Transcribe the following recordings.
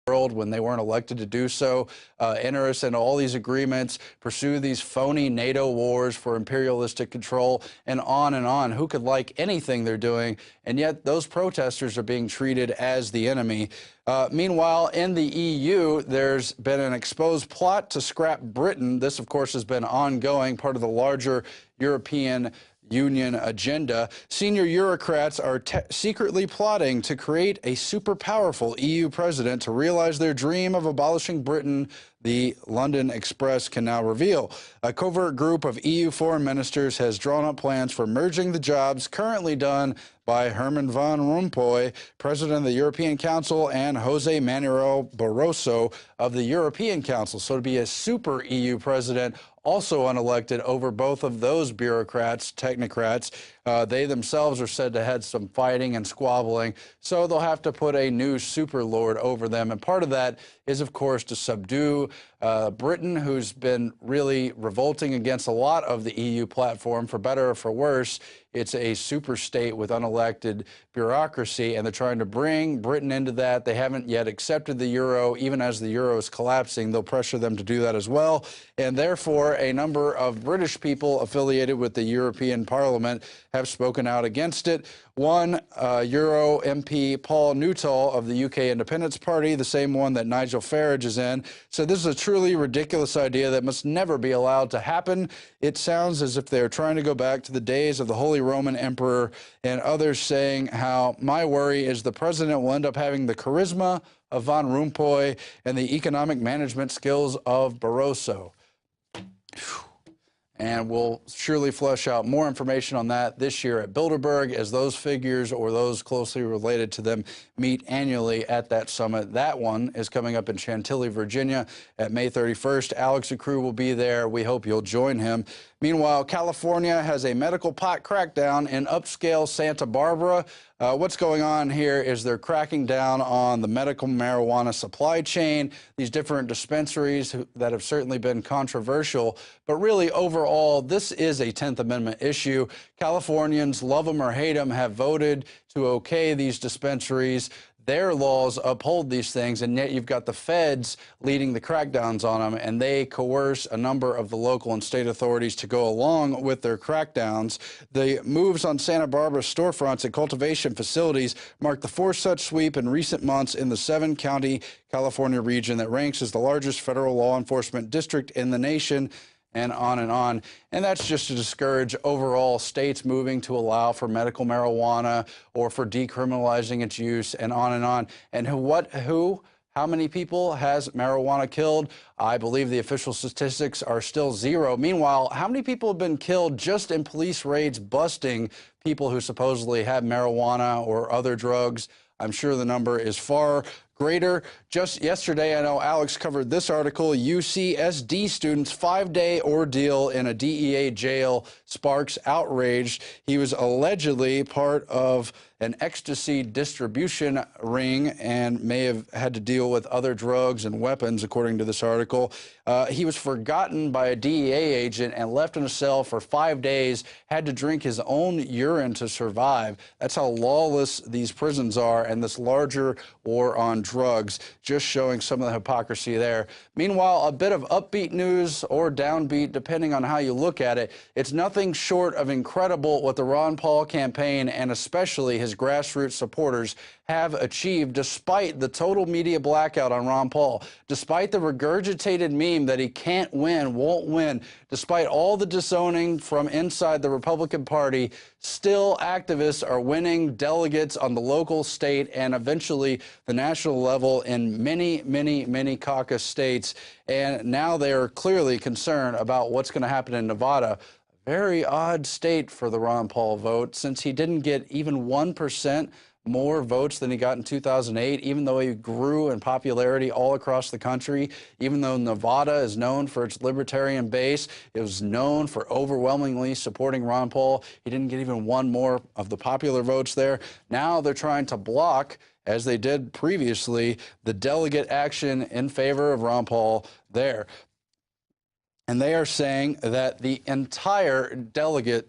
world when they weren't elected to do so, enter us into all these agreements, pursue these phony NATO wars for imperialistic control, and on and on. Who could like anything they're doing? And yet those protesters are being treated as the enemy. Meanwhile, in the EU, there's been an exposed plot to scrap Britain. This, of course, has been ongoing, part of the larger European Union agenda. Senior Eurocrats are secretly plotting to create a super powerful EU president to realize their dream of abolishing Britain, the London Express can now reveal. A covert group of EU foreign ministers has drawn up plans for merging the jobs currently done by Herman Van Rompuy, President of the European Council, and Jose Manuel Barroso of the European Council. So to be a super EU president, also unelected over both of those bureaucrats, technocrats. They themselves are said to have had some fighting and squabbling, so they'll have to put a new super lord over them. And part of that is, of course, to subdue Britain, who's been really revolting against a lot of the EU platform, for better or for worse. It's a super state with unelected bureaucracy, and they're trying to bring Britain into that. They haven't yet accepted the euro. Even as the euro is collapsing, they'll pressure them to do that as well. And therefore, a number of British people affiliated with the European Parliament have spoken out against it. One, Euro MP Paul Nuttall of the UK Independence Party, the same one that Nigel Farage is in, said this is a truly ridiculous idea that must never be allowed to happen. It sounds as if they're trying to go back to the days of the Holy Roman Emperor, and others saying how my worry is the president will end up having the charisma of Van Rompuy and the economic management skills of Barroso. And we'll surely flesh out more information on that this year at Bilderberg as those figures or those closely related to them meet annually at that summit. That one is coming up in Chantilly, Virginia at May 31st. Alex Acru will be there. We hope you'll join him. Meanwhile, California has a medical pot crackdown in upscale Santa Barbara. What's going on here is they're cracking down on the medical marijuana supply chain, these different dispensaries that have certainly been controversial. But really, overall, this is a 10th Amendment issue. Californians, love them or hate them, have voted to okay these dispensaries. Their laws uphold these things, and yet you've got the feds leading the crackdowns on them, and they coerce a number of the local and state authorities to go along with their crackdowns. The moves on Santa Barbara storefronts and cultivation facilities mark the fourth such sweep in recent months in the 7-county California region that ranks as the largest federal law enforcement district in the nation. And on and on. And that's just to discourage overall states moving to allow for medical marijuana or for decriminalizing its use, and on and on. And how many people has marijuana killed? I believe the official statistics are still zero. Meanwhile, how many people have been killed just in police raids busting people who supposedly have marijuana or other drugs? I'm sure the number is far greater. Just yesterday, I know Alex covered this article, UCSD students' 5-day ordeal in a DEA jail sparks outrage. He was allegedly part of an ecstasy distribution ring and may have had to deal with other drugs and weapons, according to this article. He was forgotten by a DEA agent and left in a cell for 5 days, had to drink his own urine to survive. That's how lawless these prisons are, and this larger war on drugs, just showing some of the hypocrisy there. Meanwhile, a bit of upbeat news or downbeat, depending on how you look at it. It's nothing short of incredible what the Ron Paul campaign, and especially his grassroots supporters, have achieved despite the total media blackout on Ron Paul, despite the regurgitated meme that he can't win, won't win, despite all the disowning from inside the Republican Party. Still, activists are winning delegates on the local, state, and eventually the national level in many, many, many caucus states. And now they are clearly concerned about what's going to happen in Nevada. Very odd state for the Ron Paul vote, since he didn't get even 1% more votes than he got in 2008, even though he grew in popularity all across the country, even though Nevada is known for its libertarian base. It was known for overwhelmingly supporting Ron Paul. He didn't get even one more of the popular votes there. Now they're trying to block, as they did previously, the delegate action in favor of Ron Paul there. And they are saying that the entire delegate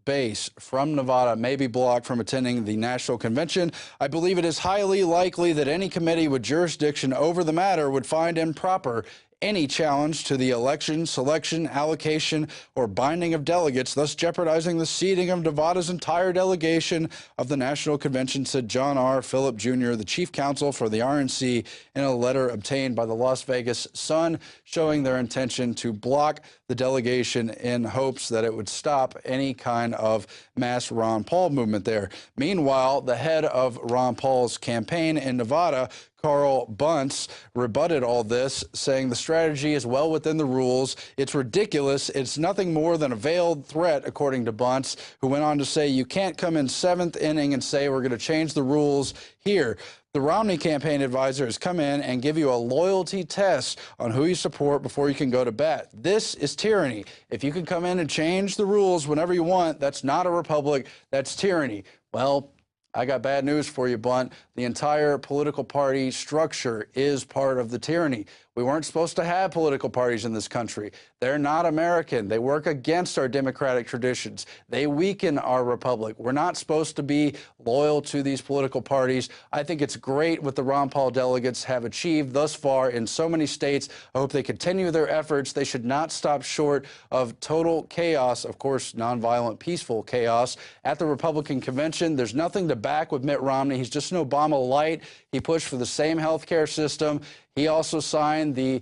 base from Nevada may be blocked from attending the national convention. I believe it is highly likely that any committee with jurisdiction over the matter would find improper any challenge to the election, selection, allocation, or binding of delegates, thus jeopardizing the seating of Nevada's entire delegation of the National Convention, said John R. Phillip Jr., the chief counsel for the RNC, in a letter obtained by the Las Vegas Sun, showing their intention to block the delegation in hopes that it would stop any kind of mass Ron Paul movement there. Meanwhile, the head of Ron Paul's campaign in Nevada, Carl Bunce, rebutted all this, saying the strategy is well within the rules. It's ridiculous. It's nothing more than a veiled threat, according to Bunce, who went on to say you can't come in seventh inning and say we're going to change the rules here. The Romney campaign advisor has come in and give you a loyalty test on who you support before you can go to bat. This is tyranny. If you can come in and change the rules whenever you want, that's not a republic, that's tyranny. Well, I got bad news for you, Blunt. The entire political party structure is part of the tyranny. We weren't supposed to have political parties in this country. They're not American. They work against our democratic traditions. They weaken our republic. We're not supposed to be loyal to these political parties. I think it's great what the Ron Paul delegates have achieved thus far in so many states. I hope they continue their efforts. They should not stop short of total chaos, of course, nonviolent, peaceful chaos at the Republican convention. There's nothing to back with Mitt Romney. He's just an Obama light. He pushed for the same health care system. He also signed the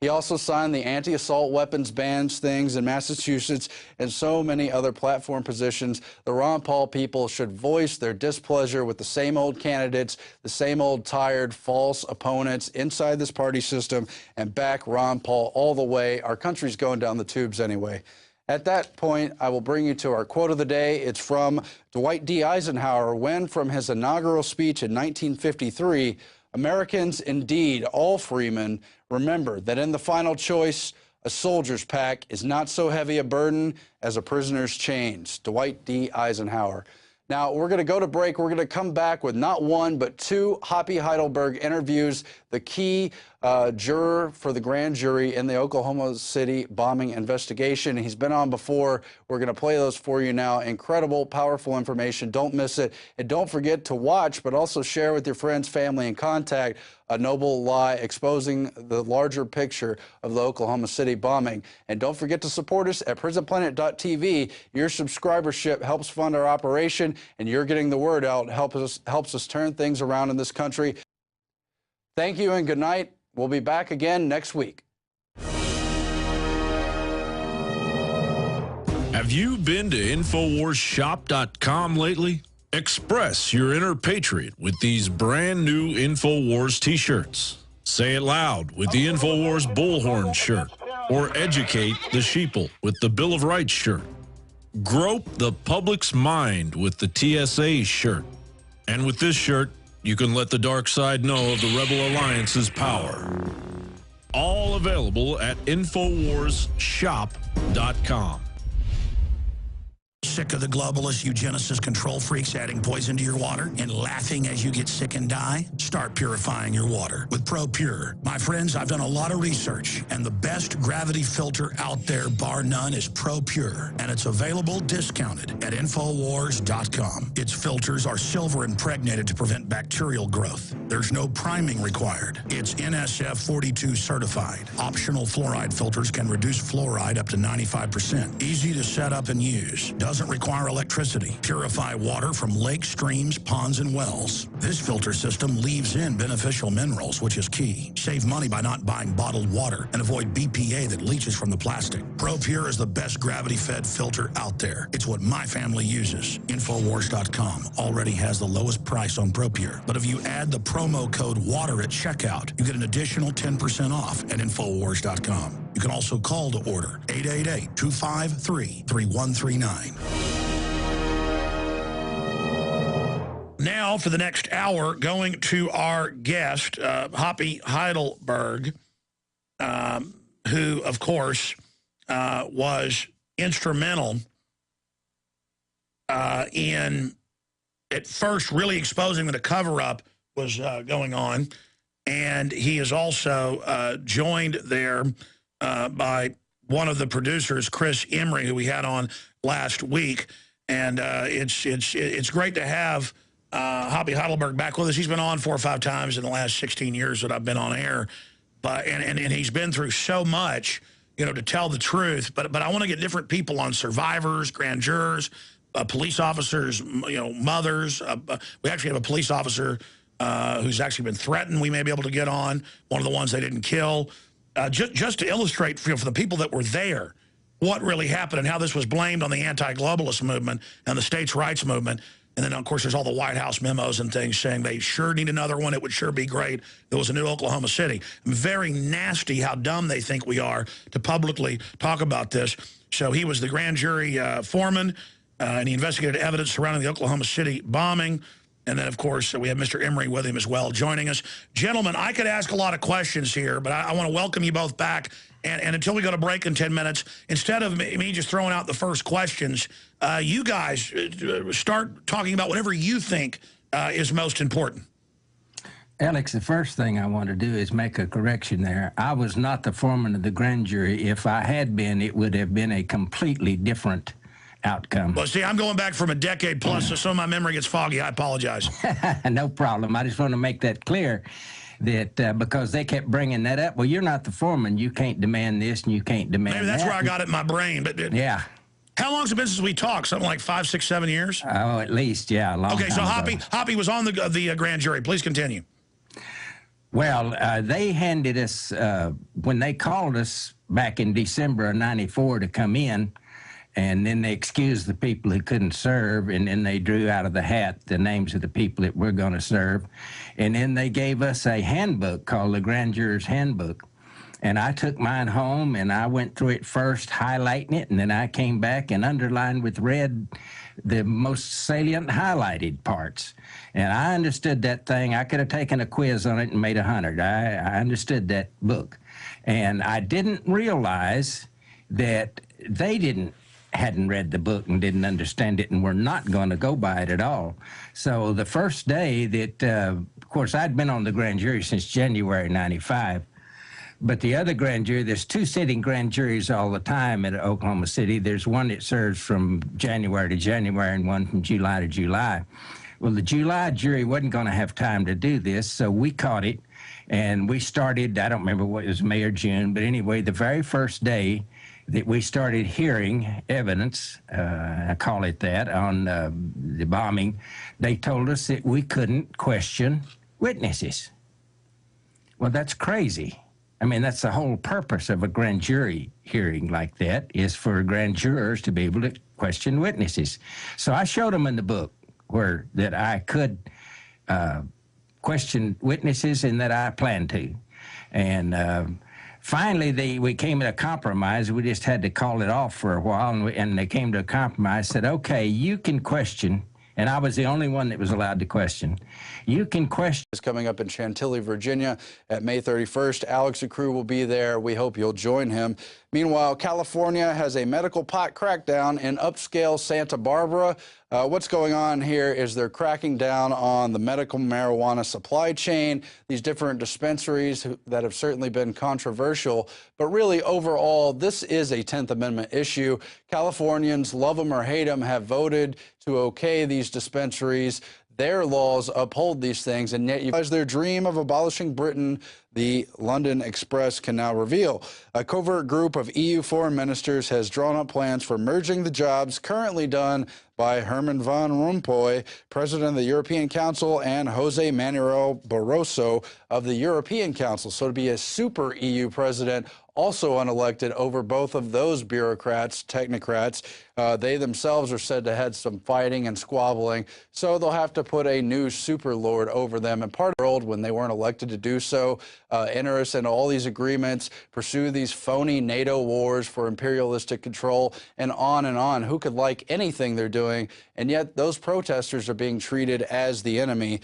He also signed the anti-assault weapons bans things in Massachusetts and so many other platform positions. The Ron Paul people should voice their displeasure with the same old candidates, the same old tired, false opponents inside this party system, and back Ron Paul all the way. Our country's going down the tubes anyway. At that point, I will bring you to our quote of the day. It's from Dwight D. Eisenhower, when from his inaugural speech in 1953, Americans, indeed all freemen, remember that in the final choice, a soldier's pack is not so heavy a burden as a prisoner's chains. Dwight D. Eisenhower. Now, we're going to go to break. We're going to come back with not one, but two Hoppy Heidelberg interviews, the key juror for the grand jury in the Oklahoma City bombing investigation. He's been on before. We're going to play those for you now. Incredible, powerful information. Don't miss it. And don't forget to watch, but also share with your friends, family, and contact A Noble Lie, exposing the larger picture of the Oklahoma City bombing. And don't forget to support us at PrisonPlanet.tv. Your subscribership helps fund our operation, and you're getting the word out, helps us turn things around in this country. Thank you and good night. We'll be back again next week. Have you been to InfoWarsShop.com lately? Express your inner patriot with these brand new InfoWars t-shirts. Say it loud with the InfoWars Bullhorn shirt, or educate the sheeple with the Bill of Rights shirt. Grope the public's mind with the TSA shirt. And with this shirt, you can let the dark side know of the Rebel Alliance's power. All available at InfoWarsShop.com. Sick of the globalist eugenicist control freaks adding poison to your water and laughing as you get sick and die? Start purifying your water with ProPure. My friends, I've done a lot of research, and the best gravity filter out there, bar none, is ProPure. And it's available discounted at InfoWars.com. Its filters are silver impregnated to prevent bacterial growth. There's no priming required. It's NSF 42 certified. Optional fluoride filters can reduce fluoride up to 95%. Easy to set up and use. Doesn't require electricity. Purify water from lakes, streams, ponds, and wells. This filter system leaves in beneficial minerals, which is key. Save money by not buying bottled water and avoid BPA that leaches from the plastic. ProPure is the best gravity-fed filter out there. It's what my family uses. Infowars.com already has the lowest price on ProPure. But if you add the promo code WATER at checkout, you get an additional 10% off at Infowars.com. You can also call to order 888-253-3139. Now, for the next hour, going to our guest, Hoppy Heidelberg, who, of course, was instrumental in, at first, really exposing that a cover-up was going on. And he is also joined there by one of the producers, Chris Emery, who we had on last week. And it's great to have Hoppy Heidelberg back with us. He's been on 4 or 5 times in the last 16 years that I've been on air. But and he's been through so much, you know, to tell the truth. But I want to get different people on: survivors, grand jurors, police officers, you know, mothers. We actually have a police officer who's actually been threatened. We may be able to get on, one of the ones they didn't kill, just to illustrate for the people that were there what really happened and how this was blamed on the anti-globalist movement and the states' rights movement. And then, of course, there's all the White House memos and things saying they sure need another one. It would sure be great. There was a new Oklahoma City. Very nasty how dumb they think we are to publicly talk about this. So he was the grand jury foreman, and he investigated evidence surrounding the Oklahoma City bombing. And then, of course, we have Mr. Emery with him as well joining us. Gentlemen, I could ask a lot of questions here, but I want to welcome you both back. And until we go to break in 10 minutes, instead of me just throwing out the first questions, you guys start talking about whatever you think is most important. Alex, the first thing I want to do is make a correction there. I was not the foreman of the grand jury. If I had been, it would have been a completely different outcome. Well, see, I'm going back from a decade plus, so some of my memory gets foggy. I apologize. No problem. I just want to make that clear. That because they kept bringing that up. Well, you're not the foreman. You can't demand this and you can't demand that. Maybe that's where I got it in my brain. But yeah. How long has it been since we talked? Something like 5, 6, 7 years? Oh, at least, yeah. A long okay, so time Hoppy was on the grand jury. Please continue. Well, they handed us, when they called us back in December of '94 to come in, and then they excused the people who couldn't serve, and then they drew out of the hat the names of the people that we're going to serve. And then they gave us a handbook called the Grand Juror's Handbook. And I took mine home, and I went through it first, highlighting it, and then I came back and underlined with red the most salient highlighted parts. And I understood that thing. I could have taken a quiz on it and made 100. I understood that book. And I didn't realize that they hadn't read the book and didn't understand it and were not going to go by it at all. So the first day that, of course, I'd been on the grand jury since January '95, but the other grand jury, there's 2 sitting grand juries all the time at Oklahoma City. There's one that serves from January to January and one from July to July. Well, the July jury wasn't going to have time to do this, so we caught it, and we started, I don't remember what it was, May or June, but anyway, the very first day that we started hearing evidence, I call it that, on the bombing, they told us that we couldn't question witnesses. Well, that's crazy. I mean, that's the whole purpose of a grand jury hearing like that, is for grand jurors to be able to question witnesses. So I showed them in the book that I could question witnesses and that I planned to. And finally, we came to a compromise. We just had to call it off for a while, and they came to a compromise, said, okay, you can question, and I was the only one that was allowed to question. You can question. Is coming up in Chantilly, Virginia at May 31st. Alex and crew will be there. We hope you'll join him. Meanwhile, California has a medical pot crackdown in upscale Santa Barbara. What's going on here is they're cracking down on the medical marijuana supply chain, these different dispensaries that have certainly been controversial. But really, overall, this is a 10th Amendment issue. Californians, love them or hate them, have voted to okay these dispensaries. Their laws uphold these things, and yet as their dream of abolishing Britain, the London Express can now reveal. A covert group of EU foreign ministers has drawn up plans for merging the jobs currently done by Herman Van Rompuy, President of the European Council, and Jose Manuel Barroso of the European Council. So to be a super EU president, also unelected over both of those bureaucrats, technocrats. They themselves are said to have had some fighting and squabbling, so they'll have to put a new super lord over them. And part of the world, when they weren't elected to do so, enter us into all these agreements, pursue these phony NATO wars for imperialistic control, and on and on. Who could like anything they're doing? And yet those protesters are being treated as the enemy.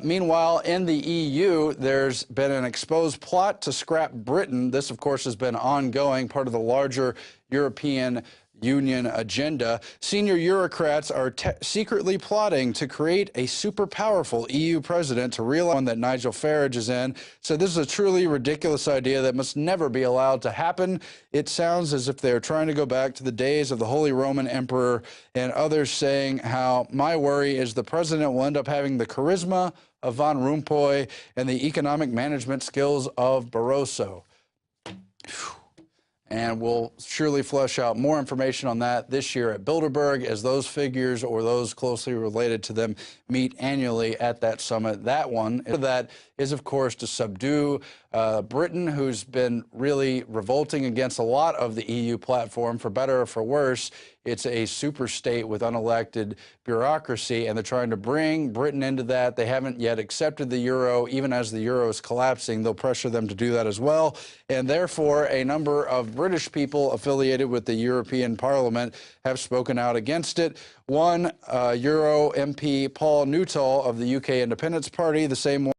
Meanwhile, in the EU, there's been an exposed plot to scrap Britain. This, of course, has been ongoing, part of the larger European Union agenda. Senior bureaucrats are secretly plotting to create a super powerful EU president to realize one that Nigel Farage is in. So this is a truly ridiculous idea that must never be allowed to happen. It sounds as if they're trying to go back to the days of the Holy Roman Emperor, and others saying how my worry is the president will end up having the charisma of Van Rompuy and the economic management skills of Barroso. And we'll surely flesh out more information on that this year at Bilderberg as those figures or those closely related to them meet annually at that summit. That one that is, of course, to subdue Britain, who's been really revolting against a lot of the EU platform, for better or for worse. It's a super state with unelected bureaucracy, and they're trying to bring Britain into that. They haven't yet accepted the euro. Even as the euro is collapsing, they'll pressure them to do that as well. And therefore, a number of British people affiliated with the European Parliament have spoken out against it. One, Euro MP Paul Nuttall of the UK Independence Party, the same one